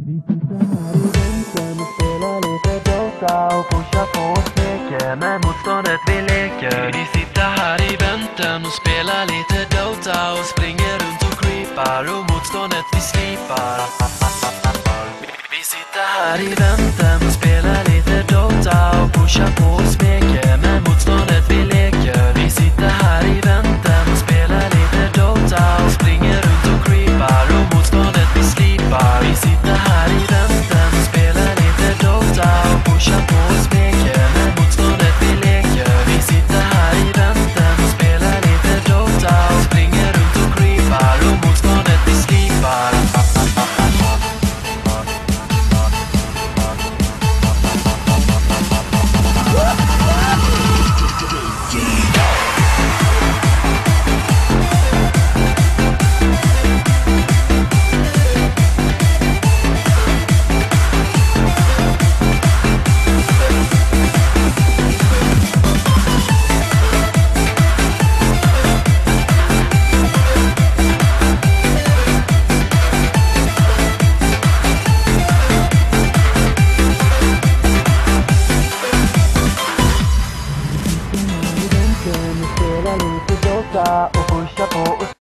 Vi sitter här i bänken och spelar lite Dota och pushar på och smeker med motståndet vi leker. Vi sitter här i bänken och spelar lite Dota och springer runt och creepar och motståndet vi slipar. Vi sitter här i bänken och spelar lite Dota och pushar på och smeker med motståndet vi leker. Vi sitter här i bänken och spelar lite Dota och springer runt och creepar och motståndet vi slipar. Vi sitter här i bänken och spelar lite Dota och pushar på och smeker med motståndet vi leker. Vi sitter här i bänken och spelar lite Dota och springer runt och creepar och motståndet vi slipar. Spelar lite Dota och pushar på och